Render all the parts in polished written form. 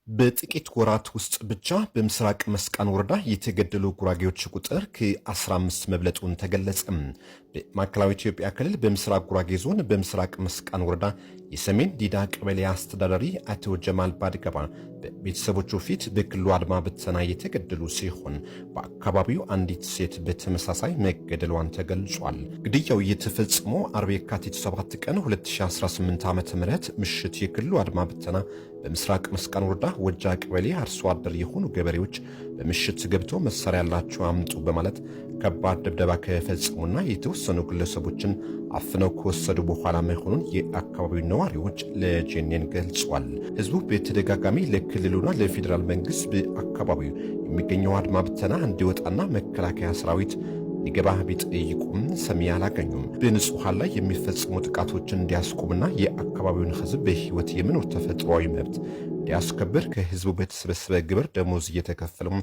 በጥቂት ወራት ውስጥ ብቻ በምስራቅ መስቃን ወረዳ የተገደሉ ጉራጌዎች ቁጥር ከ15 መብለጡን ተገለጸ። በማዕከላዊ ኢትዮጵያ ክልል በምስራቅ ጉራጌ ዞን በምስራቅ መስቃን ወረዳ የሰሜን ዲዳ ቀበሌ አስተዳዳሪ አቶ ጀማል ባድገባ በቤተሰቦቹ ፊት በክልሉ አድማ ብተና የተገደሉ ሲሆን በአካባቢው አንዲት ሴት በተመሳሳይ መገደሏን ተገልጿል። ግድያው የተፈጸመው አርብ የካቲት 7 ቀን 2018 ዓ.ም ምሽት የክልሉ አድማ ብተና በምስራቅ መስቃን ወረዳ ወጃ ቀበሌ አርሶ አደር የሆኑ ገበሬዎች በምሽት ገብቶ መሳሪያ ያላቸው አምጡ በማለት ከባድ ድብደባ ከፈጸሙና የተወሰኑ ግለሰቦችን አፍነው ከወሰዱ በኋላ መሆኑን የአካባቢው ነዋሪዎች ለጄኔን ገልጿል። ህዝቡ በተደጋጋሚ ለክልሉና ለፌዴራል መንግስት በአካባቢው የሚገኘው አድማ ብተና እንዲወጣና መከላከያ ሰራዊት ሊገባ ቢጠይቁም ሰሚ አላገኙም። በንጹሃን ላይ የሚፈጸሙ ጥቃቶችን እንዲያስቆምና የአካባቢውን ህዝብ በህይወት የመኖር ተፈጥሯዊ መብት እንዲያስከብር ከህዝቡ በተሰበሰበ ግብር ደሞዝ እየተከፈለው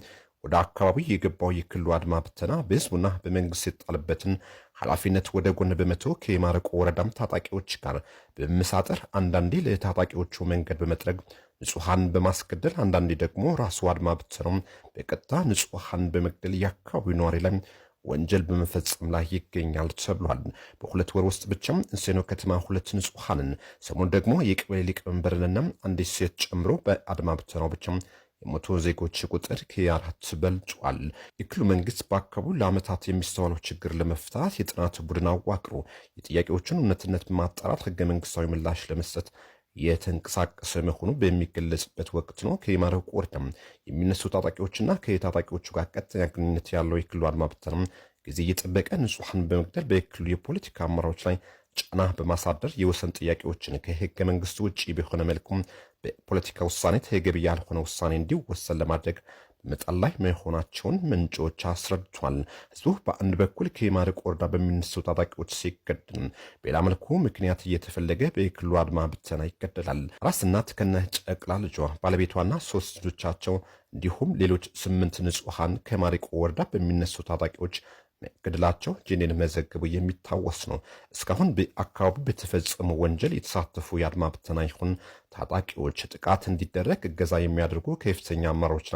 ወደ አካባቢ የገባው የክልሉ አድማ ብተና በህዝቡና በመንግስት የጣለበትን ኃላፊነት ወደ ጎን በመተው ከማረቆ ወረዳም ታጣቂዎች ጋር በመሳጠር አንዳንዴ ለታጣቂዎቹ መንገድ በመጥረግ ንጹሃን በማስገደል አንዳንዴ ደግሞ ራሱ አድማ ብተናው በቀጥታ ንጹሃን በመግደል የአካባቢው ነዋሪ ላይ ወንጀል በመፈጸም ላይ ይገኛል ተብሏል። በሁለት ወር ውስጥ ብቻ እንሴኖ ከተማ ሁለት ንጹሃንን ሰሞኑን ደግሞ የቀበሌ ሊቀመንበርንና አንዲት ሴት ጨምሮ በአድማ ብተናው ብቻ የሞቱ ዜጎች ቁጥር ከ4 በልጧል። የክልሉ መንግስት በአካባቢው ለዓመታት የሚስተዋለው ችግር ለመፍታት የጥናት ቡድን አዋቅሮ የጥያቄዎችን እውነትነት በማጣራት ህገ መንግስታዊ ምላሽ ለመስጠት የተንቀሳቀሰ መሆኑ በሚገለጽበት ወቅት ነው ከማረቆ ወረዳ የሚነሱ ታጣቂዎችና ከታጣቂዎቹ ጋር ቀጥተኛ ግንኙነት ያለው የክልሉ አድማ ብተና ጊዜ እየጠበቀ ንጹሃን በመግደል በክልሉ የፖለቲካ አመራሮች ላይ ጫና በማሳደር የወሰን ጥያቄዎችን ከህገ መንግስቱ ውጪ በሆነ መልኩ በፖለቲካ ውሳኔ ተገቢ ያልሆነ ውሳኔ እንዲወሰን ለማድረግ መጣል ላይ መሆናቸውን ምንጮች አስረድቷል። ህዝቡ በአንድ በኩል ከማረቆ ወረዳ በሚነሱ ታጣቂዎች ሲገደል በሌላ መልኩ ምክንያት እየተፈለገ በክልሉ አድማ ብተና ይገደላል። አራስ እናት ከነ ጨቅላ ልጇ ባለቤቷና 3 ልጆቻቸው እንዲሁም ሌሎች 8 ንጹሃን ከማረቆ ወረዳ በሚነሱ ታጣቂዎች መገደላቸው ጄኔን መዘገቡ የሚታወስ ነው። እስካሁን በአካባቢው በተፈጸመ ወንጀል የተሳተፉ የአድማ ብተና ይሁን ታጣቂዎች ጥቃት እንዲደረግ እገዛ የሚያደርጉ ከፍተኛ አመራሮች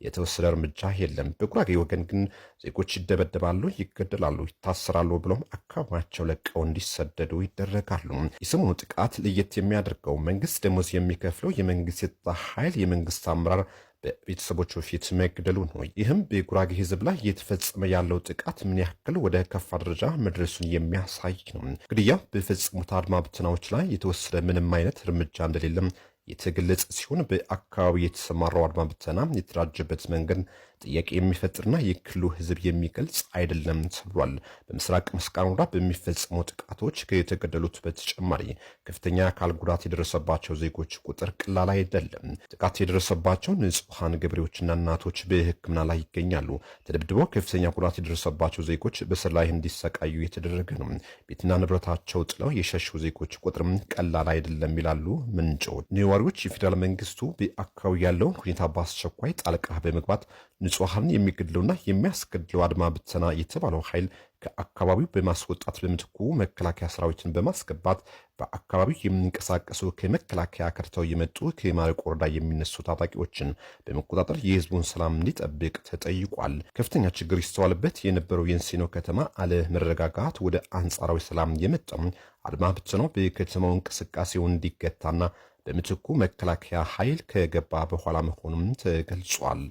የተወሰደ እርምጃ የለም። በጉራጌ ወገን ግን ዜጎች ይደበደባሉ፣ ይገደላሉ፣ ይታሰራሉ ብሎም አካባቢያቸው ለቀው እንዲሰደዱ ይደረጋሉ። የሰሞኑ ጥቃት ለየት የሚያደርገው መንግስት ደሞዝ የሚከፍለው የመንግስት የጸጥታ ኃይል የመንግስት አመራር በቤተሰቦቹ ፊት መግደሉ ነው። ይህም በጉራጌ ህዝብ ላይ እየተፈጸመ ያለው ጥቃት ምን ያክል ወደ ከፋ ደረጃ መድረሱን የሚያሳይ ነው። ግድያ በፈጸሙት አድማ ብተናዎች ላይ የተወሰደ ምንም አይነት እርምጃ እንደሌለም የተገለጸ ሲሆን በአካባቢው የተሰማራው አድማ ብተና የተደራጀበት መንገድ ጥያቄ የሚፈጥርና የክልሉ ህዝብ የሚገልጽ አይደለም ተብሏል። በምስራቅ መስቃን ወረዳ በሚፈጸሙ ጥቃቶች ከተገደሉት በተጨማሪ ከፍተኛ አካል ጉዳት የደረሰባቸው ዜጎች ቁጥር ቀላል አይደለም። ጥቃት የደረሰባቸው ንጹሃን ገበሬዎችና እናቶች በሕክምና ላይ ይገኛሉ። ተደብድበው ከፍተኛ ጉዳት የደረሰባቸው ዜጎች በስር ላይ እንዲሰቃዩ የተደረገ ነው። ቤትና ንብረታቸው ጥለው የሸሹ ዜጎች ቁጥርም ቀላል አይደለም ይላሉ ምንጮች። ነዋሪዎች የፌዴራል መንግስቱ በአካባቢው ያለውን ሁኔታ በአስቸኳይ ጣልቃ በመግባት ንጹሃን የሚገድለውና የሚያስገድለው አድማ ብተና የተባለው ኃይል ከአካባቢው በማስወጣት በምትኩ መከላከያ ሰራዊትን በማስገባት በአካባቢው የሚንቀሳቀሱ ከመከላከያ ከርተው የመጡ ከማረቆ ወረዳ የሚነሱ ታጣቂዎችን በመቆጣጠር የህዝቡን ሰላም እንዲጠብቅ ተጠይቋል። ከፍተኛ ችግር ይስተዋልበት የነበረው የእንሴኖ ከተማ አለመረጋጋት ወደ አንጻራዊ ሰላም የመጣው አድማ ብተናው በከተማው እንቅስቃሴው እንዲገታና በምትኩ መከላከያ ኃይል ከገባ በኋላ መሆኑም ተገልጿል።